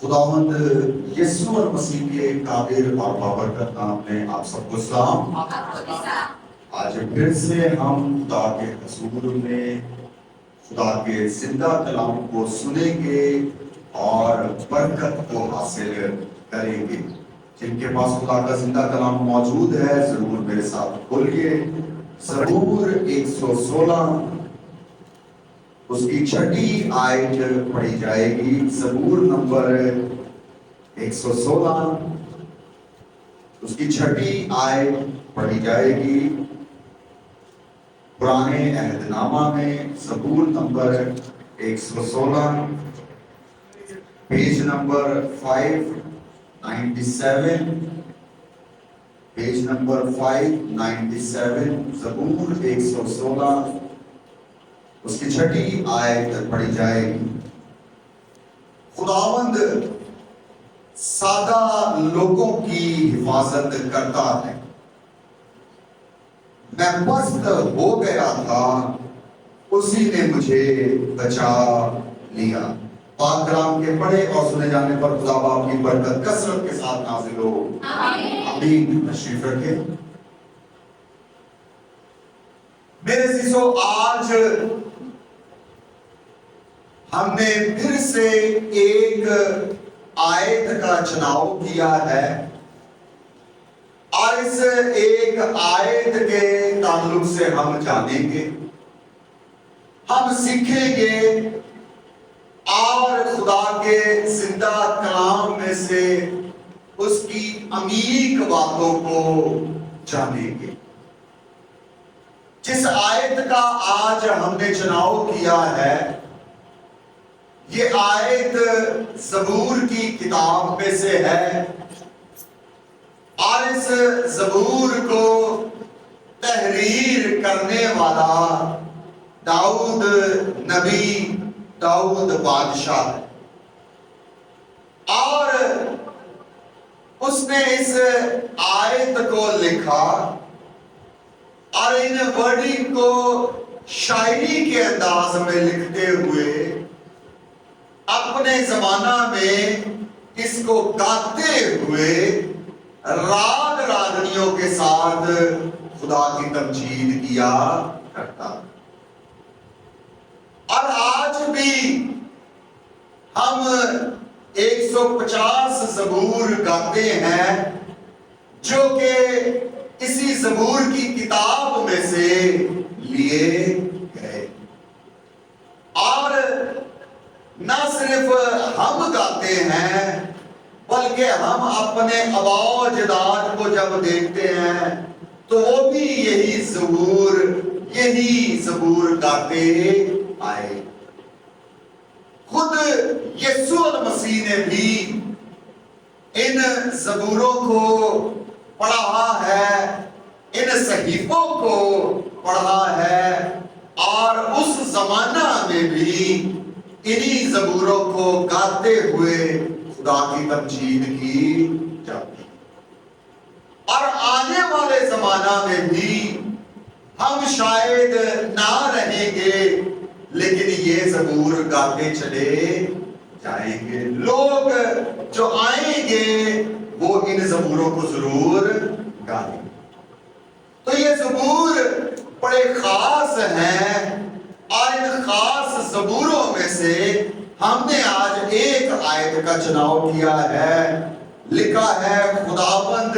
خداوند یسوع مسیح کے قادر اور بابرکت نام میں آپ سب کو سلام۔ آج پھر سے ہم خدا کے حضور میں خدا کے زندہ کلام کو سنیں گے اور برکت کو حاصل کریں گے۔ جن کے پاس خدا کا زندہ کلام موجود ہے ضرور میرے ساتھ کھولیے زبور 116 اس کی چھٹی آیت پڑھی جائے گی۔ زبور نمبر 116 اس کی چھٹی آیت پڑھی جائے گی۔ پرانے عہد نامہ میں زبور number 116 page number 597 page number 597 زبور 116 اس کی چھٹی آیت پڑھی جائے گی۔ خداوند سادہ لوگوں کی حفاظت کرتا ہے، میں پست ہو گیا تھا اسی نے مجھے بچا لیا۔ پاک کلام کے پڑھے اور سنے جانے پر خدا باپ کی برکت کثرت کے ساتھ نازل ہو، آمین۔ تشریف رکھیں۔ میرے عزیزو، آج ہم نے پھر سے ایک آیت کا چناؤ کیا ہے اور اس ایک آیت کے تعلق سے ہم جانیں گے، ہم سیکھیں گے اور خدا کے زندہ کلام میں سے اس کی عمیق باتوں کو جانیں گے۔ جس آیت کا آج ہم نے چناؤ کیا ہے یہ آیت زبور کی کتاب میں سے ہے اور اس زبور کو تحریر کرنے والا داؤد نبی، داؤد بادشاہ ہے اور اس نے اس آیت کو لکھا اور ان ورڈنگ کو شاعری کے انداز میں لکھتے ہوئے اپنے زمانہ میں اس کو گاتے ہوئے راگ راگنیوں کے ساتھ خدا کی تمجید کیا کرتا۔ اور آج بھی ہم 150 زبور گاتے ہیں جو کہ اسی زبور کی کتاب میں سے لیے گئے، اور نہ صرف ہم گاتے ہیں بلکہ ہم اپنے آباء و اجداد کو جب دیکھتے ہیں تو وہ بھی یہی زبور گاتے آئے۔ خود یسوع مسیح نے بھی ان زبوروں کو پڑھا ہے، ان صحیفوں کو پڑھا ہے اور اس زمانہ میں بھی انہی زبوروں کو گاتے ہوئے خدا کی تمجید کی جاتی۔ اور آنے والے زمانہ میں بھی ہم شاید نہ رہیں گے لیکن یہ زبور گاتے چلے جائیں گے۔ لوگ جو آئیں گے وہ ان زبوروں کو ضرور گائیں گے۔ تو یہ زبور بڑے خاص ہیں اور ان خاص زبوروں میں سے ہم نے آج ایک آیت کا چناؤ کیا ہے۔ لکھا ہے خداوند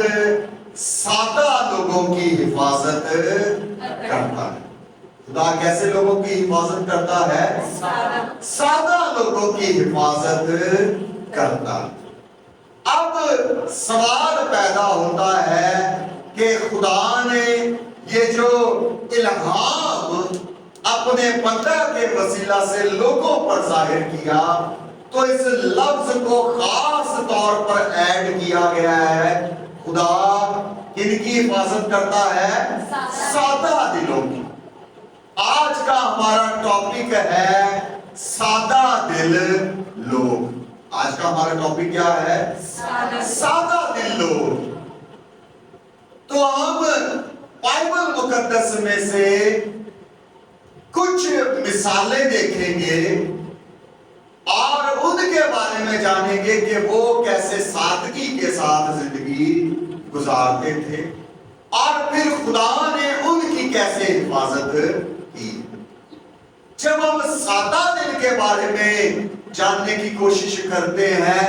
سادہ لوگوں کی حفاظت کرتا ہے۔ خدا کیسے لوگوں کی حفاظت کرتا ہے؟ سادہ لوگوں کی حفاظت کرتا۔ اب سوال پیدا ہوتا ہے کہ خدا نے یہ جو الہام اپنے بندہ کے وسیلہ سے لوگوں پر ظاہر کیا تو اس لفظ کو خاص طور پر ایڈ کیا گیا ہے۔ خدا کن کی حفاظت کرتا ہے؟ سادہ دلوں کی۔ آج کا ہمارا ٹاپک ہے سادہ دل لوگ۔ آج کا ہمارا ٹاپک کیا ہے؟ سادہ دل لوگ۔ تو ہم بائبل مقدس میں سے کچھ مثالیں دیکھیں گے اور ان کے بارے میں جانیں گے کہ وہ کیسے سادگی کے ساتھ زندگی گزارتے تھے اور پھر خدا نے ان کی کیسے حفاظت کی۔ جب ہم سادہ دل کے بارے میں جاننے کی کوشش کرتے ہیں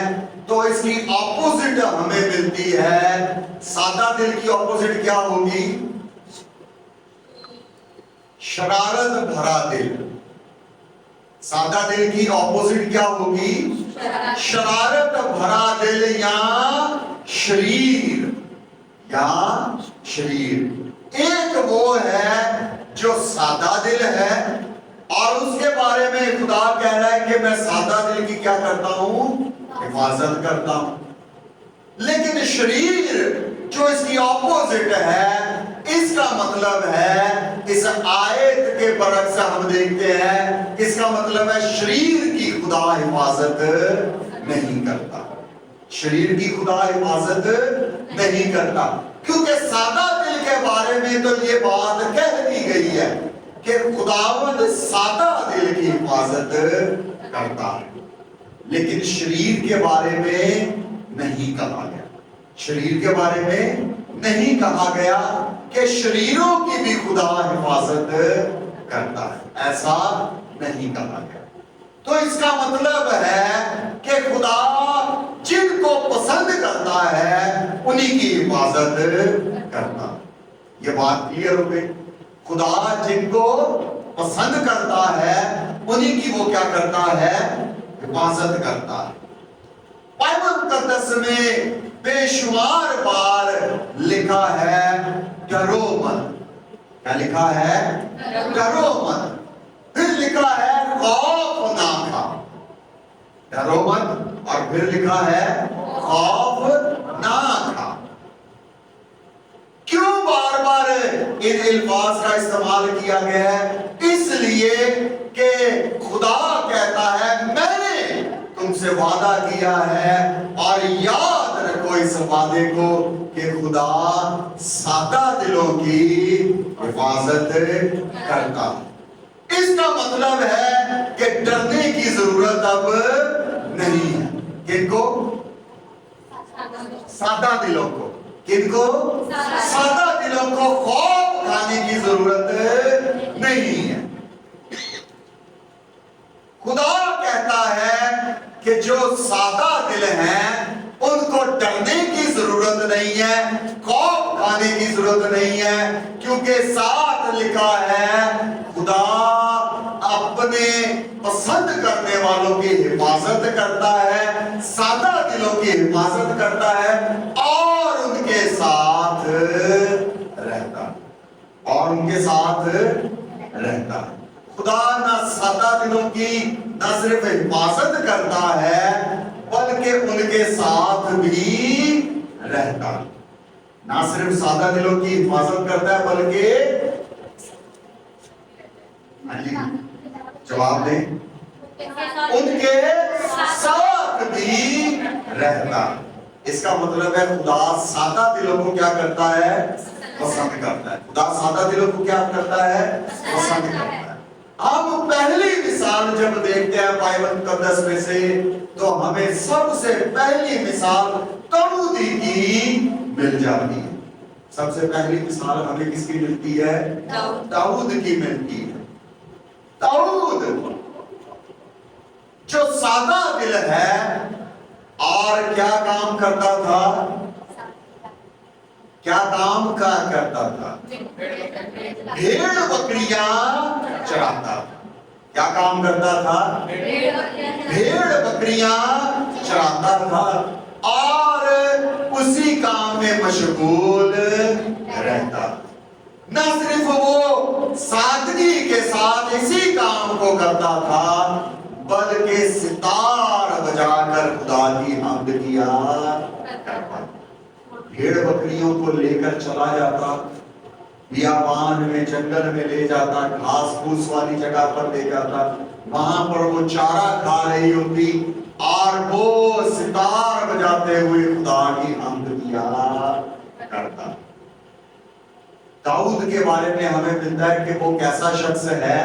تو اس کی اپوزٹ ہمیں ملتی ہے۔ سادہ دل کی اپوزٹ کیا ہوگی؟ شرارت بھرا دل۔ سادہ دل کی اپوزٹ کیا ہوگی؟ شرارت بھرا دل یا شریر۔ ایک وہ ہے جو سادہ دل ہے اور اس کے بارے میں خدا کہہ رہا ہے کہ میں سادہ دل کی کیا کرتا ہوں؟ حفاظت کرتا ہوں۔ لیکن شریر جو اس کی اپوزٹ ہے، اس کا مطلب ہے، اس آیت کے برعکس ہم دیکھتے ہیں، اس کا مطلب ہے شریر کی خدا حفاظت نہیں کرتا۔ شریر کی خدا حفاظت نہیں کرتا، کیونکہ سادہ دل کے بارے میں تو یہ بات کہہ دی گئی ہے کہ خداوند سادہ دل کی حفاظت کرتا ہے، لیکن شریر کے بارے میں نہیں کہا گیا۔ شریر کے بارے میں نہیں کہا گیا کہ شریروں کی بھی خدا حفاظت کرتا ہے، ایسا نہیں کہا گیا۔ تو اس کا مطلب ہے کہ خدا جن کو پسند کرتا ہے انہی کی حفاظت کرتا ہے۔ یہ بات کلیئر ہو گئی؟ خدا جن کو پسند کرتا ہے انہی کی وہ کیا کرتا ہے؟ حفاظت کرتا ہے۔ بائبل مقدس میں بے شمار بار لکھا ہے ڈرو مت۔ کیا لکھا ہے؟ ڈرو مت۔ پھر لکھا ہے خوف نہ کھا۔ ڈرو مت اور پھر لکھا ہے خوف نہ کھا۔ کیوں بار بار ان الفاظ کا استعمال کیا گیا ہے؟ اس لیے کہ خدا کہتا ہے میں نے تم سے وعدہ کیا ہے، اور یاد رکھو اس وعدے کو کہ خدا سادہ دلوں کی حفاظت کرتا ہے۔ اس کا مطلب ہے کہ ڈرنے کی ضرورت اب نہیں ہے۔ کن کو؟ سادہ دلوں کو۔ کن کو؟ سادہ دلوں کو خوف کھانے کی ضرورت نہیں ہے۔ خدا کہتا ہے کہ جو سادہ دل ہیں ان کو ڈرنے کی ضرورت نہیں ہے، خوف کھانے کی ضرورت نہیں ہے، کیونکہ ساتھ لکھا ہے خدا اپنے پسند کرنے والوں کی حفاظت کرتا ہے، سادہ دلوں کی حفاظت کرتا ہے اور ان کے ساتھ رہتا ہے، اور ان کے ساتھ رہتا ہے۔ خدا نہ سادہ دلوں کی نہ صرف حفاظت کرتا ہے بلکہ ان کے ساتھ بھی رہتا ہے۔ نہ صرف سادہ دلوں کی حفاظت کرتا ہے بلکہ جواب دیں، ان کے ساتھ بھی رہتا ہے۔ اس کا مطلب ہے خدا سادہ دلوں کو کیا کرتا ہے؟ پسند کرتا ہے۔ خدا سادہ دلوں کو کیا کرتا ہے؟ پسند کرتا ہے۔ ہم پہلی مثال جب دیکھتے ہیں بائبل مقدس میں سے تو ہمیں سب سے پہلی مثال داؤد کی مل جاتی ہے۔ سب سے پہلی مثال ہمیں کس کی ملتی ہے؟ داؤد کی ملتی ہے۔ داؤد جو سادہ دل ہے اور کیا کام کرتا تھا؟ کیا کام کرتا تھا؟ بھیڑ بکریاں چراتا تھا۔ کیا کام کرتا تھا؟ بھیڑ بکریاں چراتا تھا اور اسی کام میں مشغول رہتا۔ نہ صرف وہ سادگی کے ساتھ اسی کام کو کرتا تھا بلکہ ستار بجا کر خدا کی حمد کیا کرتا۔ بھیڑ بکریوں کو لے کر چلا جاتا، بیابان میں جنگل میں لے جاتا، گھاس پھوس والی جگہ پر لے جاتا، وہاں پر وہ چارہ کھا رہی ہوتی اور وہ ستار بجاتے ہوئے خدا کی حمد کیا کرتا۔ داؤد کے بارے میں ہمیں ملتا ہے کہ وہ کیسا شخص ہے؟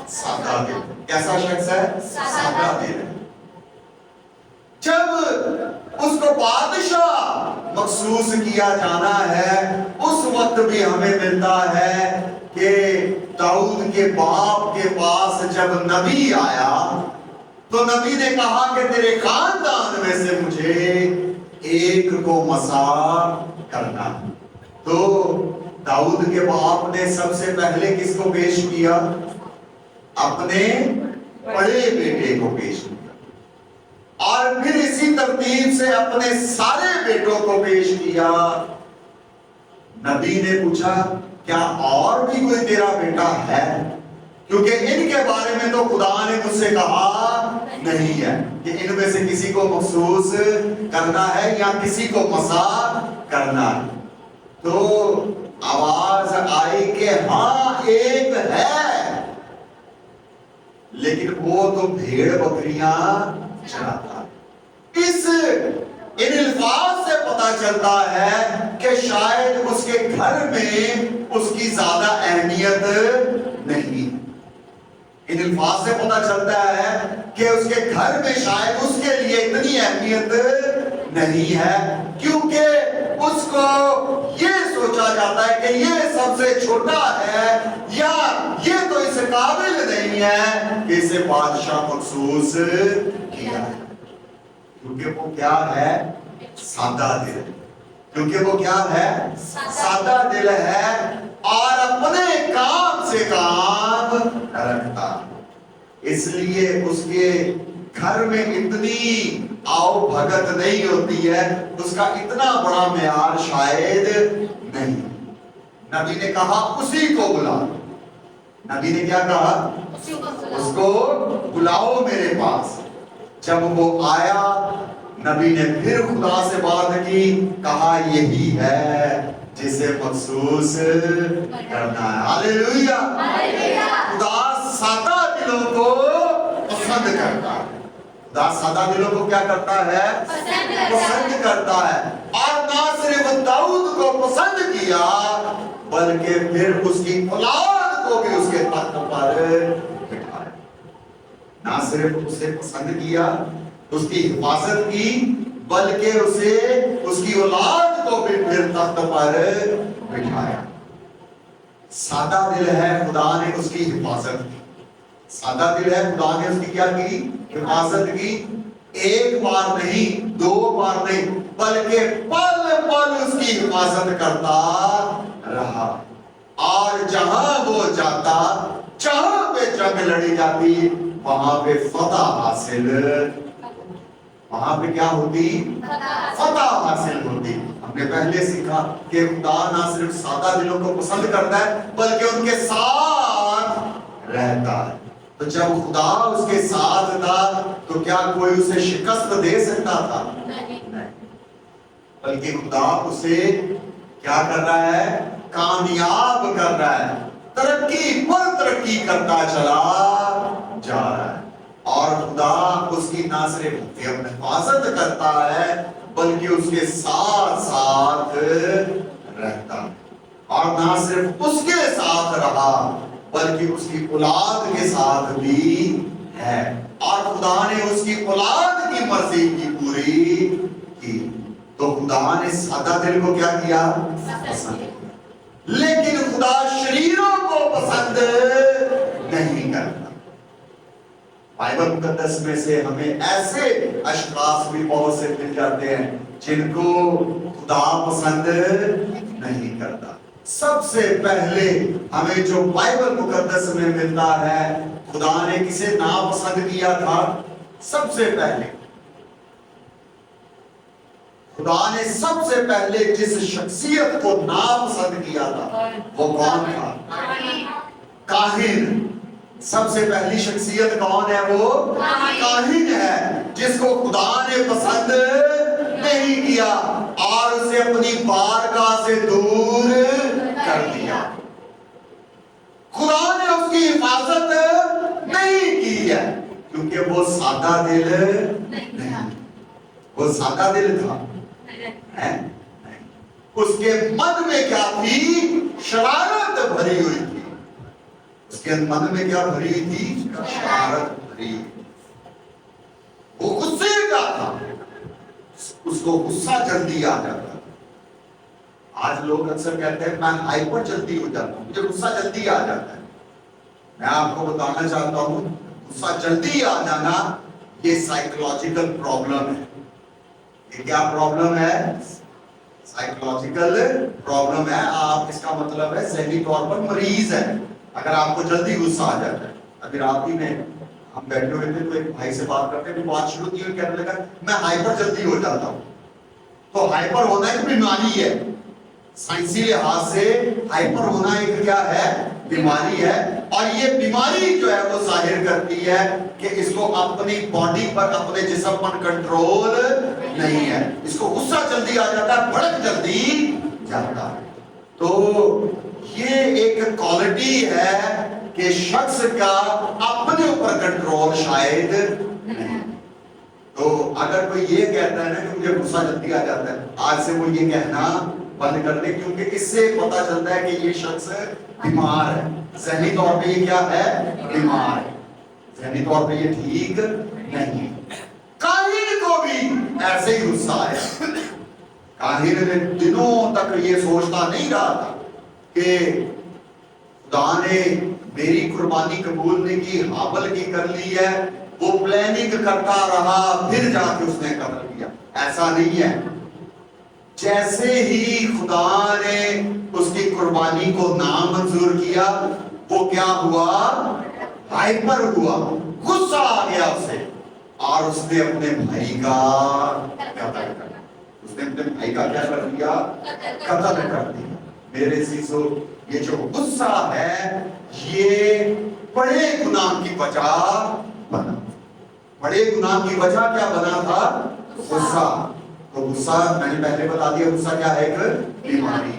سادہ دل۔ کیسا شخص ہے؟ سادہ دل۔ جب اس کو بادشاہ مخصوص کیا جانا ہے اس وقت بھی ہمیں ملتا ہے کہ داؤد کے باپ کے پاس جب نبی آیا تو نبی نے کہا کہ تیرے خاندان میں سے مجھے ایک کو مسار کرنا. تو داؤد کے باپ نے سب سے پہلے کس کو پیش کیا؟ اپنے بڑے بیٹے کو پیش کیا اور پھر اسی ترتیب سے اپنے سارے بیٹوں کو پیش کیا. نبی نے پوچھا کیا اور بھی کوئی تیرا بیٹا ہے؟ کیونکہ ان کے بارے میں تو خدا نے مجھ سے کہا نہیں ہے کہ ان میں سے کسی کو مخصوص کرنا ہے یا کسی کو مسار کرنا ہے. تو آواز آئی کہ ہاں ایک ہے لیکن وہ تو بھیڑ بکریاں چراتا. ان الفاظ سے پتا چلتا ہے کہ شاید اس کے گھر میں اس کی زیادہ اہمیت نہیں. ان الفاظ سے پتا چلتا ہے کہ اس کے گھر میں شاید اس کے لیے اتنی اہمیت نہیں ہے کیونکہ اس کو یہ سوچا جاتا ہے کہ یہ سب سے چھوٹا ہے یا یہ تو اس قابل نہیں ہے کہ اسے بادشاہ مخصوص کیا ہے. کیونکہ وہ کیا ہے؟ سادہ دل. کیونکہ وہ کیا ہے؟ سادہ دل ہے اور اپنے کام سے کام رکھتا. اس لیے اس کے گھر میں اتنی آؤ بھگت نہیں ہوتی ہے, اس کا اتنا بڑا معیار شاید نہیں. نبی نے کہا اسی کو بلا. نبی نے کیا کہا؟ اس کو بلاؤ میرے پاس. جب وہ آیا نبی نے پھر خدا سے بات کی, کہا یہی ہے جسے مخصوص کرنا ہے. ہاللیلویا. خدا سادہ دلوں کو پسند کرتا ہے. خدا سادہ دلوں کو کیا کرتا ہے؟ پسند کرتا ہے. اور نہ صرف داؤد کو پسند کیا بلکہ پھر اس کی اولاد کو بھی اس کے تخت پر بٹھایا. نہ صرف اسے پسند کیا, اس کی حفاظت کی, بلکہ اسے اس کی اولاد کو بھی پھر تخت پر بٹھایا. سادہ دل ہے, خدا نے اس کی حفاظت کی. سادہ دل ہے, خدا نے اس کی کیا کی؟ حفاظت کی. ایک بار نہیں, دو بار نہیں, بلکہ پل پل اس کی حفاظت کرتا رہا. اور جہاں وہ جاتا, جہاں پہ جنگ لڑی جاتی, وہاں پہ فتح حاصل, وہاں پہ کیا ہوتی؟ فتح حاصل ہوتی. ہم نے پہلے سیکھا کہ خدا نہ صرف سادہ دلوں کو پسند کرتا ہے بلکہ ان کے ساتھ رہتا ہے. تو جب خدا اس کے ساتھ تھا تو کیا کوئی اسے شکست دے سکتا تھا؟ نہیں. بلکہ خدا اسے کیا کر رہا ہے؟ کامیاب کر رہا ہے. ترقی پر ترقی کرتا چلا جا رہا ہے. اور خدا اس کی نہ صرف حفاظت کرتا ہے بلکہ اس کے ساتھ ساتھ رہتا. اور نہ صرف اس کے ساتھ رہا بلکہ اس کی اولاد کے ساتھ بھی ہے. اور خدا نے اس کی اولاد کی مرضی کی پوری کی. تو خدا نے سادہ دل کو کیا کیا؟ پسند کیا. لیکن خدا شریروں کو پسند نہیں کرتا. بائبل مقدس میں سے ہمیں ایسے اشخاص بھی بہت سے مل جاتے ہیں جن کو خدا پسند نہیں کرتا. سب سے پہلے ہمیں جو بائبل مقدس میں ملتا ہے, خدا نے کسے ناپسند کیا تھا؟ سب سے پہلے خدا نے سب سے پہلے جس شخصیت کو ناپسند کیا تھا وہ کون تھا؟ کاہن. سب سے پہلی شخصیت کون ہے؟ وہ کاہن ہے جس کو خدا نے پسند نہیں کیا اور اسے اپنی بارگاہ سے دور کر دیا. خدا نے اس کی حفاظت نہیں کی ہے کیونکہ وہ سادہ دل نہیں. وہ سادہ دل تھا. اس کے من میں کیا تھی؟ شرارت بھری ہوئی تھی. اس کے من میں کیا بھری تھی؟ شرارت بھری. وہ غصے کا تھا. اس کو غصہ جلدی آ جاتا ہے. آج لوگ اکثر کہتے ہیں میں ہائپر جلدی ہو جاتا ہوں, مجھے غصہ جلدی آ جاتا ہے. میں آپ کو بتانا چاہتا ہوں غصہ جلدی آ جانا یہ سائیکولوجیکل پرابلم ہے. یہ کیا پرابلم ہے؟ سائیکولوجیکل پرابلم ہے. آپ اس کا مطلب ہے ذہنی طور پر مریض ہے اگر آپ کو جلدی غصہ آ جاتا ہے. ابھی رات ہی میں ہم بیٹھے ہوئے تھے تو ایک بھائی سے بات کرتے ہیں, بات شروع کی, کہنے لگا میں ہائپر جلدی ہو جاتا ہوں. تو ہائپر ہونا ایک بیماری ہے, سائنسی لحاظ سے ہائپر ہونا ایک کیا ہے؟ بیماری ہے. اور یہ بیماری جو ہے وہ ظاہر کرتی ہے کہ اس کو اپنی باڈی پر, اپنے جسم پر کنٹرول نہیں ہے. اس کو غصہ جلدی آ جاتا ہے, بھڑک جلدی جاتا ہے. تو یہ ایک کوالٹی ہے کہ شخص کا اپنے اوپر کنٹرول شاید نہیں. تو اگر کوئی یہ کہتا ہے نا کہ مجھے غصہ جلدی آ جاتا ہے, آج سے وہ یہ کہنا بند کر دے, کیونکہ اس سے پتا چلتا ہے کہ یہ شخص بیمار ہے. ذہنی طور پہ یہ کیا ہے؟ بیمار ہے. ذہنی طور پہ یہ ٹھیک نہیں. کاہن کو بھی ایسے ہی غصہ آیا. کاہن نے دنوں تک یہ سوچتا نہیں رہا تھا کہ خدا نے میری قربانی قبول نہیں کی, حابل کی کر لی ہے. وہ پلاننگ کرتا رہا, پھر جا کے اس نے قتل کیا. ایسا نہیں ہے. جیسے ہی خدا نے اس کی قربانی کو نامنظور کیا, وہ کیا ہوا؟ ہائپر ہوا, غصہ آ گیا اسے, اور اس نے اپنے بھائی کا قتل کر دیا. اس نے اپنے بھائی کا کیا کر دیا؟ قتل کر دیا. میرے عزیزو, یہ جو غصہ ہے یہ بڑے گناہ کی وجہ بنا. بڑے گناہ کی وجہ کیا بنا تھا؟ غصہ. تو غصہ میں نے پہلے بتا دیا, غصہ کیا ہے؟ ایک بیماری.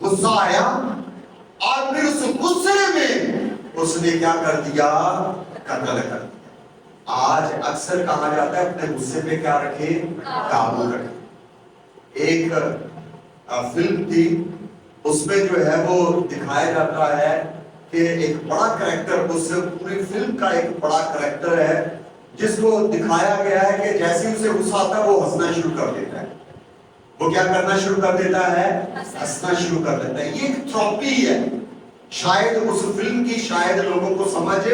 غصہ آیا اور پھر اس غصے میں اس نے کیا کر دیا؟ قتل کر دیا. آج اکثر کہا جاتا ہے اپنے غصے پہ کیا رکھے؟ قابو رکھے. ایک فلم تھی, اس میں جو ہے وہ دکھایا جاتا ہے کہ ایک بڑا کریکٹر, اس پوری فلم کا ایک بڑا کریکٹر ہے جس کو دکھایا گیا ہے کہ جیسے اسے غصہ آتا ہے وہ ہنسنا شروع کر دیتا ہے. وہ کیا کرنا شروع کر دیتا ہے؟ ہنسنا شروع کر دیتا ہے. یہ ایک تھراپی ہے. شاید اس فلم کی شاید لوگوں کو سمجھ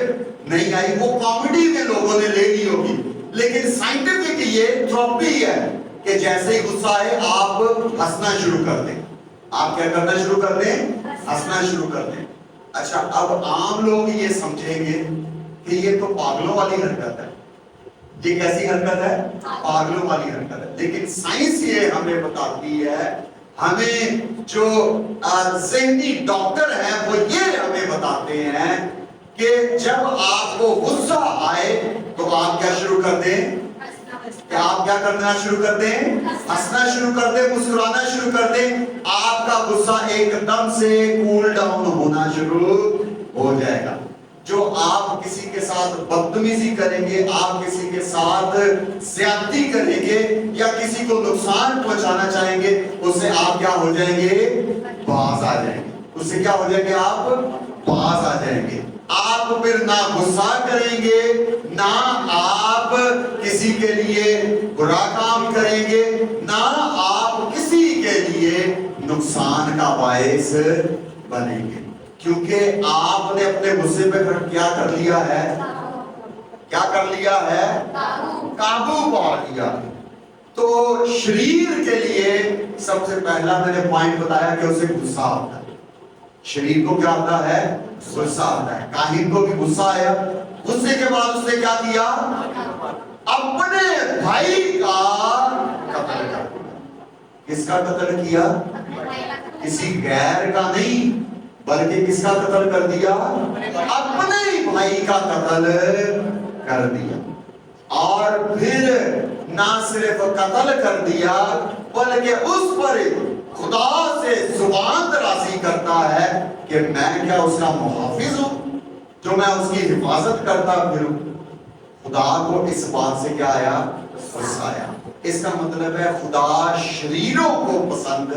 نہیں آئی, وہ کامیڈی میں لوگوں نے لے لی ہوگی, لیکن سائنٹیفک یہ تھراپی ہے کہ جیسے ہی غصہ آئے آپ ہنسنا شروع کر دیں. آپ کیا کرنا شروع کر دیں؟ ہنسنا شروع کر دیں. اچھا, اب عام لوگ یہ سمجھیں گے کہ یہ تو پاگلوں والی حرکت ہے. یہ کیسی حرکت ہے؟ پاگلوں والی حرکت ہے. لیکن سائنس یہ ہمیں بتاتی ہے, ہمیں جو ذہنی ڈاکٹر ہیں وہ یہ ہمیں بتاتے ہیں کہ جب آپ کو غصہ آئے تو آپ کیا شروع کر دیں؟ کہ آپ کیا کرنا شروع کر دیں؟ ہنسنا شروع کر دیں, مسکرانا شروع کر دیں. آپ کا غصہ ایک دم سے کول ڈاؤن ہونا شروع ہو جائے گا. جو آپ کسی کے ساتھ بدتمیزی کریں گے, آپ کسی کے ساتھ زیادتی کریں گے یا کسی کو نقصان پہنچانا چاہیں گے, اس سے آپ کیا ہو جائیں گے؟ باز آ جائیں گے. اس سے کیا ہو جائیں گے؟ آپ باز آ جائیں گے. آپ پھر نہ غصہ کریں گے, نہ آپ کسی کے لیے برا کام کریں گے, نہ آپ کسی کے لیے نقصان کا باعث بنیں گے, کیونکہ آپ نے اپنے غصے پہ کیا کر لیا ہے؟ کیا کر لیا ہے؟ قابو پا لیا. تو شریر کے لیے سب سے پہلا میں نے پوائنٹ بتایا کہ اسے غصہ آتا ہے. شریر کو کیا آتا ہے؟ غصہ آتا ہے. کاہن کو بھی غصہ آیا. غصے کے بعد اس نے کیا کیا؟ اپنے بھائی کا قتل کر دیا. کس کا قتل کیا؟ کسی غیر کا نہیں, بلکہ کس کا قتل کر دیا؟ اپنے بھائی کا قتل کر دیا. اور پھر نہ صرف قتل کر دیا بلکہ اس پر خدا سے زبان درازی کرتا ہے کہ میں کیا اس کا محافظ ہوں جو میں اس کی حفاظت کرتا پھروں. خدا کو اس بات سے کیا آیا؟ غصہ آیا. اس کا مطلب ہے خدا شریروں کو پسند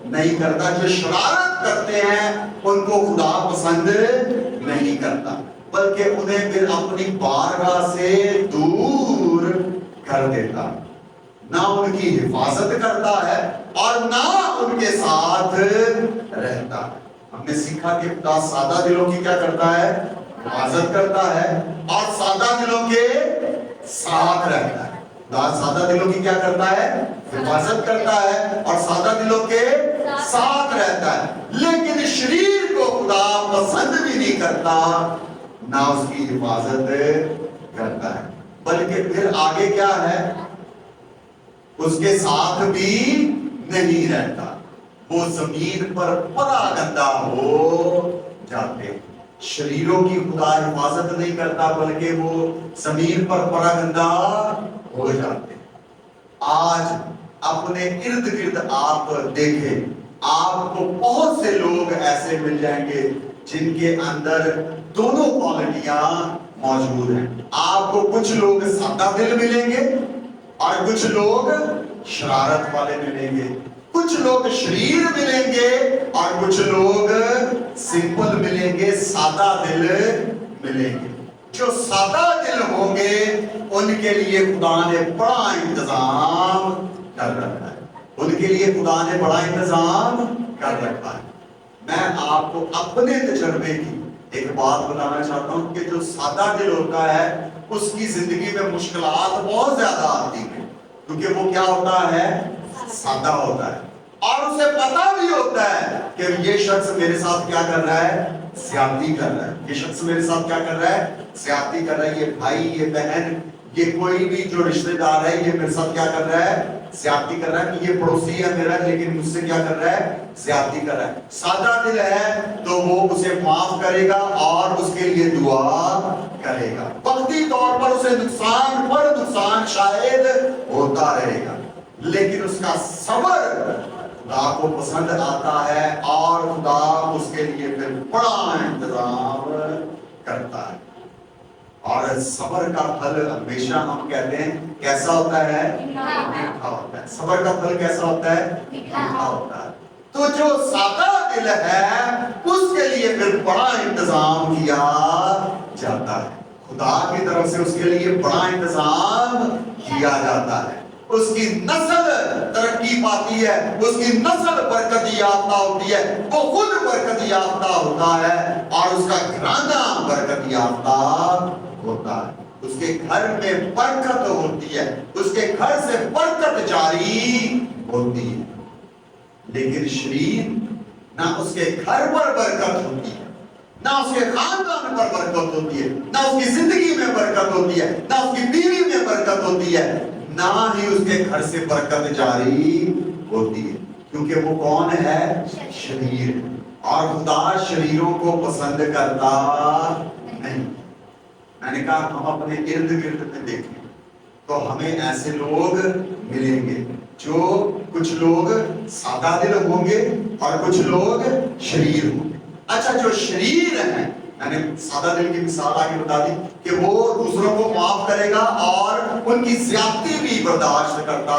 نہیں کرتا. جو شرارت کرتے ہیں ان کو خدا پسند نہیں کرتا, بلکہ انہیں پھر اپنی بارگاہ سے دور کر دیتا. نہ ان کی حفاظت کرتا ہے اور نہ ان کے ساتھ رہتا ہے۔ ہم نے سیکھا کہ خدا سادہ دلوں کی کیا کرتا ہے؟ حفاظت کرتا ہے اور سادہ دلوں کے ساتھ رہتا ہے۔ خدا سادہ دلوں کی کیا کرتا ہے؟ حفاظت کرتا ہے اور سادہ دلوں کے ساتھ رہتا ہے۔ لیکن شریر کو خدا پسند بھی نہیں کرتا، نہ اس کی حفاظت کرتا ہے، بلکہ پھر آگے کیا ہے؟ اس کے ساتھ بھی نہیں رہتا، وہ زمین پر پراگندہ ہو جاتے ہیں۔ شریروں کی خدا حفاظت نہیں کرتا بلکہ وہ زمین پر پراگندہ ہو جاتے ہیں۔ آج اپنے ارد گرد آپ دیکھیں، آپ کو بہت سے لوگ ایسے مل جائیں گے جن کے اندر دونوں کوالٹیاں موجود ہیں۔ آپ کو کچھ لوگ سادہ دل ملیں گے اور کچھ لوگ شرارت والے ملیں گے، کچھ لوگ شریر ملیں گے اور کچھ لوگ سمپل ملیں گے، سادہ دل ملیں گے۔ جو سادہ دل ہوں گے ان کے لیے خدا نے بڑا انتظام کر رکھا ہے، ان کے لیے خدا نے بڑا انتظام کر رکھا ہے۔ میں آپ کو اپنے تجربے کی ایک بات بتانا چاہتا ہوں کہ جو سادہ دل ہوتا ہے اس کی زندگی میں مشکلات بہت زیادہ آتی ہیں، کیونکہ وہ کیا ہوتا ہے؟ سادہ ہوتا ہے، اور اسے پتا بھی ہوتا ہے کہ یہ شخص میرے ساتھ کیا کر رہا ہے؟ زیادتی کر رہا ہے۔ یہ شخص میرے ساتھ کیا کر رہا ہے؟ زیادتی کر رہا ہے۔ یہ بھائی، یہ بہن، یہ کوئی بھی جو رشتہ دار ہے یہ میرے ساتھ کیا کر رہا ہے؟ زیادتی کر رہا ہے۔ کہ یہ پڑوسی ہے میرا لیکن مجھ سے کیا کر رہا ہے؟ زیادتی کر رہا ہے۔ سادہ دل ہے تو وہ اسے معاف کرے گا اور اس کے لیے دعا کرے گا، وقتی طور پر اسے نقصان پر نقصان شاید ہوتا رہے گا، لیکن اس کا صبر خدا کو پسند آتا ہے اور خدا اس کے لیے پھر بڑا انتظام کرتا ہے۔ اور صبر کا پھل ہمیشہ ہم کہتے ہیں کیسا ہوتا ہے؟ میٹھا ہوتا ہے۔ صبر کا پھل کیسا ہوتا ہے؟ میٹھا ہوتا ہے۔ تو جو سادہ دل ہے اس کے لیے پھر بڑا انتظام کیا جاتا ہے، خدا کی طرف سے اس کے لیے بڑا انتظام کیا جاتا ہے۔ اس کی نسل ترقی پاتی ہے، اس کی نسل برکت یافتہ ہوتی ہے، وہ خود برکت یافتہ ہوتا ہے اور اس کا گھرانہ برکت یافتہ ہوتا ہے۔ اس کے گھر میں برکت ہوتی ہے، اس کے گھر سے برکت جاری ہوتی ہے۔ لیکن شریر نہ اس کے گھر پر برکت ہوتی ہے، نہ اس کے خاندان پر برکت ہوتی ہے، نہ اس کی زندگی میں برکت ہوتی ہے، نہ اس کی بیوی میں برکت ہوتی ہے، نہ ہی اس کے گھر سے برکت جاری ہوتی ہے، کیونکہ وہ کون ہے؟ شریر۔ اور خدا شریروں کو پسند کرتا نہیں۔ میں نے کہا ہم اپنے ارد گرد میں دیکھیں تو ہمیں ایسے لوگ ملیں گے جو کچھ لوگ سادہ دل ہوں گے اور کچھ لوگ شریر ہوں گے۔ اچھا، جو شریر ہیں، میں نے سادہ دل کی مثال آگے بتا دی کہ وہ دوسروں کو معاف کرے گا اور ان کی زیادتی بھی برداشت کرتا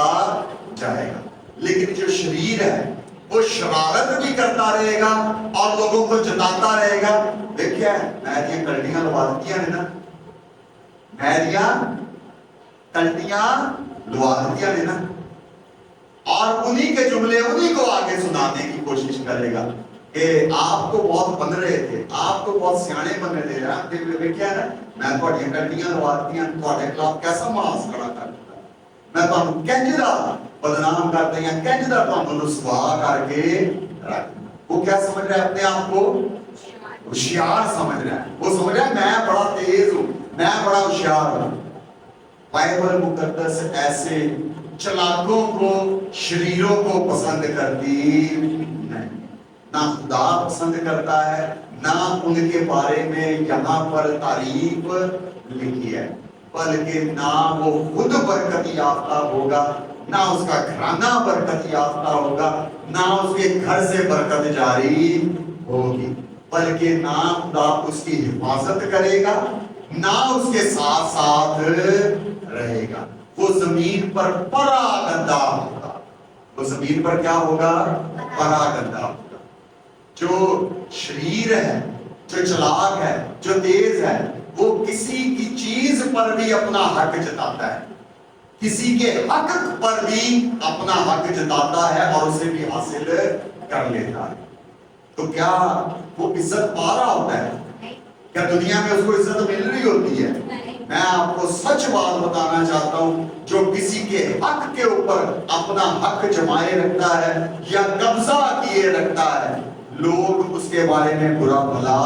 جائے گا، لیکن جو شریر ہے وہ شرارت بھی کرتا رہے گا اور لوگوں کو جتاتا رہے گا۔ دیکھیں میریاں کلٹیاں لوا دیتی ہیں نا، میریاں کلٹیاں لوا دیتی ہیں نا، اور انہی کے جملے انہی کو آگے سنانے کی کوشش کرے گا کہ آپ کو بہت بن رہے تھے، آپ کو بہت سیانے بن رہے تھے، آپ دیکھیں نا میں تھوڑی کلٹیاں لوا دیتی ہیں، تھوڑے خلاف کیسا ماس کھڑا کر دیتا، میں تمہیں کنجدا بدنام کر دیں، کنجدا تمہیں رسوا کر کے رکھ۔ وہ کیا سمجھ رہا ہے؟ اپنے آپ کو ہوشیار سمجھ رہا ہے، وہ سمجھ رہا ہے میں بڑا تیز ہوں، میں بڑا ہوشیار ہوں۔ بائبل مقدس ایسے چلاکوں کو، شریروں کو پسند کرتی نہیں، نہ خدا پسند کرتا ہے، نہ ان کے بارے میں یہاں پر تعریف لکھی ہے، بلکہ نہ وہ خود برکت یافتہ ہوگا، نہ اس کا گھرانہ برکت یافتہ ہوگا، نہ اس کے گھر سے برکت جاری ہوگی، بلکہ نہ خدا اس کی حفاظت کرے گا، نہ اس کے ساتھ ساتھ رہے گا۔ وہ زمین پر پراگندہ ہوگا۔ وہ زمین پر کیا ہوگا؟ پراگندہ ہوگا۔ جو شریر ہے، جو چلاک ہے، جو تیز ہے، وہ کسی کی چیز پر بھی اپنا حق جتاتا ہے، کسی کے حق پر بھی اپنا حق جتاتا ہے اور اسے بھی حاصل کر لیتا ہے. تو کیا وہ عزت پا رہا ہوتا ہے؟ کیا دنیا میں اس کو عزت مل رہی ہوتی ہے؟ میں آپ کو سچ بات بتانا چاہتا ہوں، جو کسی کے حق کے اوپر اپنا حق جمائے رکھتا ہے یا قبضہ کیے رکھتا ہے، لوگ اس کے بارے میں برا بھلا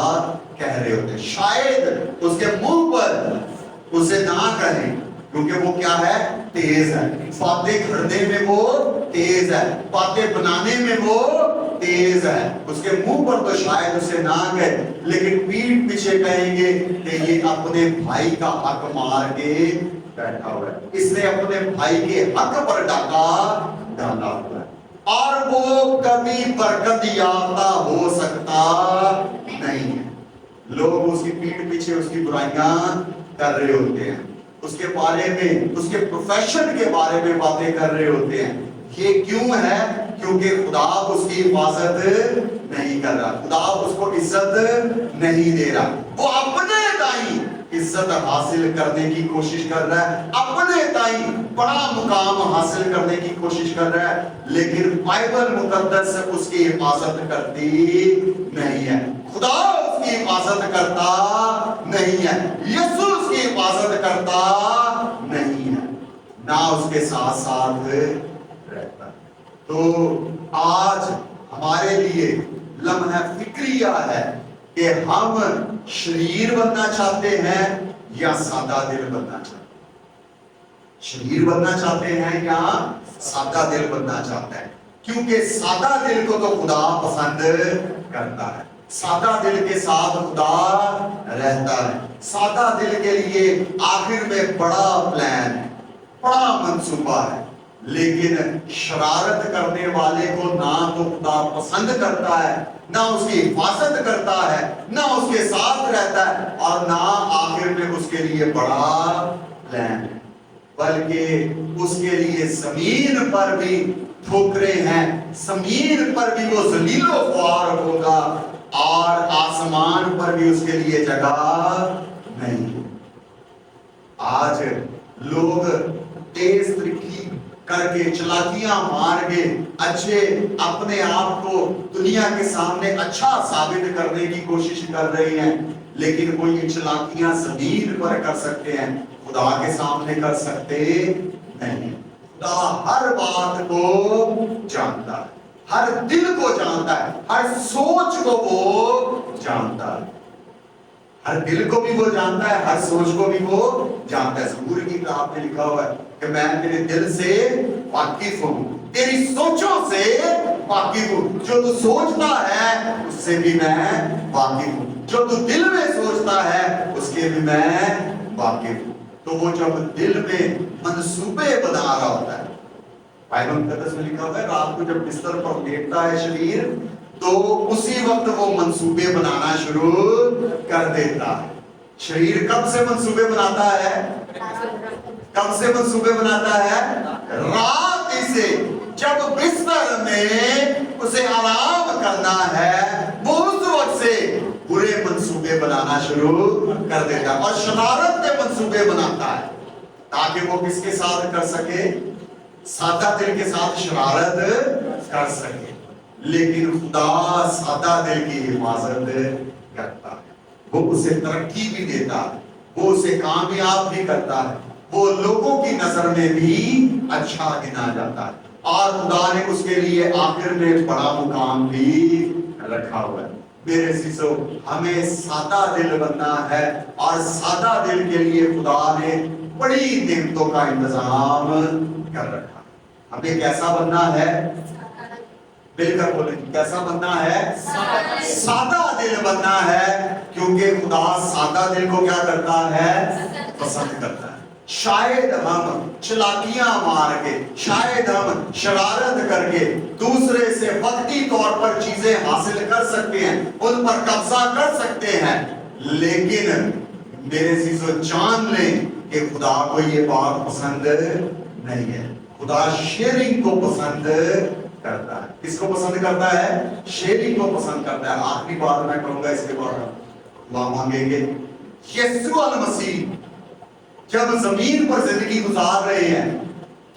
کہہ رہے ہوتے ہیں. شاید اس کے منہ پر اسے نہ کہیں، کیونکہ وہ کیا ہے؟ تیز ہے. باتیں گھڑنے میں وہ تیز ہے، باتیں بنانے میں وہ تیز ہے. اس کے منہ پر تو شاید اسے نہ کہے، لیکن پیٹھ پیچھے کہیں گے کہ یہ اپنے بھائی کا حق مار کے بیٹھا ہوا ہے، اس نے اپنے بھائی کے حق پر ڈاکا ڈالا ہوا ہے، اور وہ کبھی برکت یافتہ ہو سکتا نہیں ہے. لوگ اس کی پیٹھ پیچھے اس کی برائیاں کر رہے ہوتے ہیں، اس کے بارے میں، اس کے پروفیشن کے بارے میں باتیں کر رہے ہوتے ہیں. یہ کیوں ہے؟ کیونکہ خدا اس کی حفاظت نہیں کر رہا، خدا اس کو عزت نہیں دے رہا. وہ اپنے تائیں عزت حاصل کرنے کی کوشش کر رہا ہے، اپنے تائیں بڑا مقام حاصل کرنے کی کوشش کر رہا ہے، لیکن بائبل مقدس اس کی حفاظت کرتی نہیں ہے. خدا اس کی حفاظت کرتا نہیں ہے، یسوع اس کی حفاظت کرتا نہیں ہے، نہ اس کے ساتھ ساتھ رہتا. تو آج ہمارے لیے لمحہ فکریہ ہے کہ ہم شریر بننا چاہتے ہیں یا سادہ دل بننا چاہتے ہیں. شریر بننا چاہتے ہیں یا سادہ دل بننا چاہتا ہے، کیونکہ سادہ دل کو تو خدا پسند کرتا ہے، سادہ دل کے ساتھ خدا رہتا ہے. سادہ دل کے لیے آخر میں بڑا پلان ہے، بڑا منصوبہ ہے، لیکن شرارت کرنے والے کو نہ تو خدا پسند کرتا ہے، نہ اس کی حفاظت کرتا ہے، نہ اس کے ساتھ رہتا ہے، اور نہ آخر میں اس کے لیے بڑا پلان ہے، بلکہ اس کے لیے زمین پر بھی ٹھوکریں ہیں، زمین پر بھی وہ ذلیل و خوار ہوگا، اور آسمان پر بھی اس کے لیے جگہ نہیں. آج لوگ تیز ترقی کر کے، چلاکیاں مار کے اچھے اپنے آپ کو دنیا کے سامنے اچھا ثابت کرنے کی کوشش کر رہے ہیں، لیکن وہ یہ چلاکیاں زمین پر کر سکتے ہیں، خدا کے سامنے کر سکتے نہیں. خدا ہر بات کو جانتا ہے، ہر دل کو جانتا ہے، ہر سوچ کو وہ جانتا ہے. ہر دل کو بھی وہ جانتا ہے، ہر سوچ کو بھی وہ جانتا ہے. زبور کی کتاب میں لکھا ہوا ہے کہ میں تیرے دل سے واقف ہوں، تیری سوچوں سے واقف ہوں. جو تو سوچتا ہے اس سے بھی میں واقف ہوں، جو تو دل میں سوچتا ہے اس کے بھی میں واقف ہوں. تو وہ جب دل میں منصوبے بنا رہا ہوتا ہے، بائبل مقدس میں لکھا ہوا ہے رات کو جب بستر پر لیٹتا ہے شریر، تو اسی وقت وہ منصوبے بنانا شروع کر دیتا ہے. شریر کب سے منصوبے بناتا ہے؟ کب سے منصوبے بناتا ہے؟ رات ہی سے. جب بستر میں اسے آرام کرنا ہے، وہ اس وقت سے برے منصوبے بنانا شروع کر دیتا ہے، اور شرارت کے منصوبے بناتا ہے، تاکہ وہ کس کے ساتھ کر سکے؟ سادہ دل کے ساتھ شرارت کر سکے. لیکن خدا سادہ دل کی حفاظت کرتا ہے، وہ اسے ترقی بھی دیتا ہے، وہ اسے کامیاب بھی کرتا ہے، وہ لوگوں کی نظر میں بھی اچھا گنا جاتا ہے، اور خدا نے اس کے لیے آخر میں بڑا مقام بھی رکھا ہوا ہے. میرے عزیزو، ہمیں سادہ دل بننا ہے، اور سادہ دل کے لیے خدا نے بڑی نعمتوں کا انتظام کر رکھا. ہمیں کیسا بننا ہے؟ مل کر بولیں، کیسا بننا ہے؟ سادہ دل بننا ہے، کیونکہ خدا سادہ دل کو کیا کرتا ہے؟ پسند کرتا ہے. شاید ہم چلاکیاں مار کے، شاید ہم شرارت کر کے دوسرے سے وقتی طور پر چیزیں حاصل کر سکتے ہیں، ان پر قبضہ کر سکتے ہیں، لیکن میرے عزیزو جان لیں کہ خدا کو یہ بات پسند نہیں ہے. خدا شیئرنگ کو پسند کرتا ہے. کس کو پسند کرتا ہے؟ شیئرنگ کو پسند کرتا ہے. آخری بات میں کہوں گا، اس کے بعد دعا مانگیں گے. یسوع المسیح جب زمین پر زندگی گزار رہے ہیں،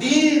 3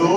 2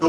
2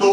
2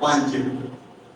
5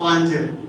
5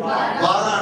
12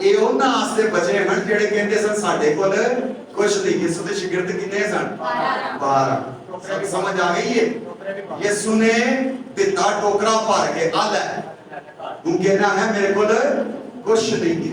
ਇਹ ਉਹਨਾਂ ਆਸਤੇ ਬਚੇ ਹਨ ਜਿਹੜੇ ਕਹਿੰਦੇ ਸਨ ਸਾਡੇ ਕੋਲ ਕੁਛ ਨਹੀਂ। ਯਿਸੂ ਦੇ ਸ਼ਾਗਿਰਦ ਕਿੰਨੇ ਸਨ? 12। ਸਮਝ ਆ ਗਈ ਹੈ? ਯਿਸੂ ਨੇ ਦਿੱਤਾ ਟੋਕਰਾ ਭਰ ਕੇ, ਆ ਲੈ ਤੂੰ ਕਹਿਣਾ ਹੈ ਮੇਰੇ ਕੋਲ ਕੁਛ ਨਹੀਂ,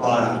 12।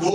2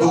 2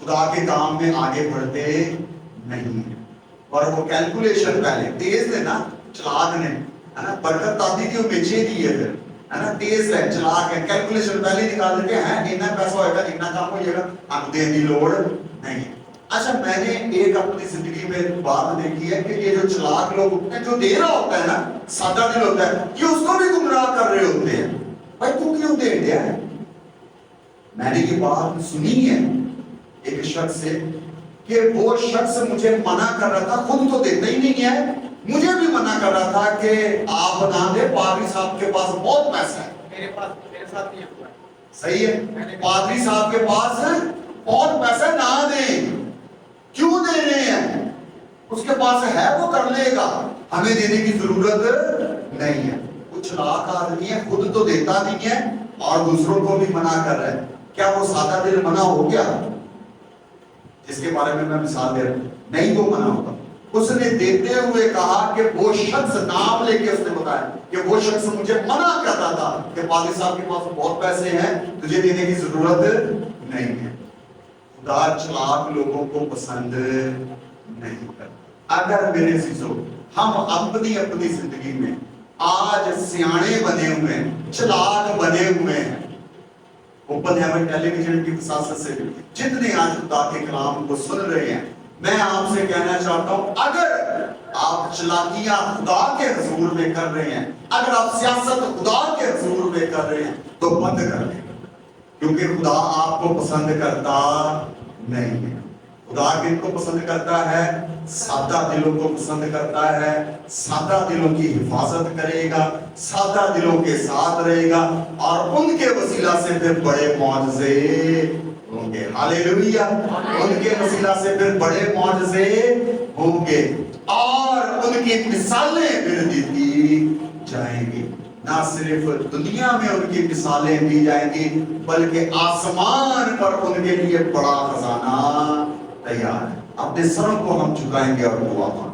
خدا کے کام میں آگے بڑھتے نہیں ہیں. اور وہ کیلکولیشن پہلے تیز تھے نا, چلاک نے, ہے نا, برکت آتی تھی وہ بیچے دی ہے, پھر ہے نا, تیز ہے, چلاک ہے, کیلکولیشن پہلے نکال دیتے ہیں, اتنا پیسہ ہوئے گا, اتنا کام ہو جائے گا, ہم دینے کی لوڑ نہیں. اچھا میں نے ایک اپنی زندگی میں بات دیکھی ہے کہ یہ جو چلاک لوگ ہوتے ہیں, جو دے رہا ہوتا ہے نا, سادہ دل ہوتا ہے, یہ اس کو بھی گمراہ کر رہے ہوتے ہیں. بھائی تو کیوں دے دیا ہے؟ میں نے یہ بات سنی ہے ایک شخص سے کہ وہ شخص مجھے منع کر رہا تھا, خود تو دیتا ہی نہیں ہے, مجھے بھی منع کر رہا تھا کہ آپ نہ دیں, پادری صاحب کے پاس بہت پیسہ ہے. میرے ساتھ نہیں ہوا. صحیح ہے, پادری صاحب کے پاس بہت پیسہ, نہ دیں. کیوں دے رہے ہیں؟ اس کے پاس ہے, وہ کر لے گا, ہمیں دینے کی ضرورت نہیں ہے. وہ چلاک آدمی ہے, خود تو دیتا نہیں ہے اور دوسروں کو بھی منع کر رہا ہے. کیا وہ سادہ دل منع ہو گیا جس کے بارے میں مثال دے رہا ہوں؟ نہیں, وہ منع ہوگا. اس نے دیتے ہوئے کہا کہ وہ شخص, نام لے کے اس نے بتایا کہ وہ شخص مجھے منع کرتا تھا کہ پادری صاحب کے پاس بہت پیسے ہیں, تجھے دینے کی ضرورت نہیں ہے. خدا چلاک لوگوں کو پسند نہیں کرتا. اگر میرے عزیزو ہم اپنی زندگی میں آج سیانے بنے ہوئے ہیں, چلاک بنے ہوئے ہیں, اوپن ہیون ٹیلی ویژن کی وساطت سے جتنے آج خدا کے کلام کو سن رہے ہیں, میں آپ سے کہنا چاہتا ہوں, اگر آپ چلاکیاں خدا کے حضور میں کر رہے ہیں, اگر آپ سیاست خدا کے حضور میں کر رہے ہیں, تو بند کر دیں, کیونکہ خدا آپ کو پسند کرتا نہیں ہے. خدا کن کو پسند کرتا ہے؟ سادہ دلوں کو پسند کرتا ہے. سادہ دلوں کی حفاظت کرے گا, سادہ دلوں کے ساتھ رہے گا, اور ان کے وسیلہ سے پھر بڑے معجزے ہوں گے. ہاللیلویا. ان کے وسیلہ سے پھر بڑے معجزے ہوں گے, اور ان کی مثالیں پھر دی جائیں گی. نہ صرف دنیا میں ان کی مثالیں دی جائیں گی, بلکہ آسمان پر ان کے لیے بڑا خزانہ تیار ہے. اپنے سروں کو ہم جھکائیں گے اور دعا مانگیں.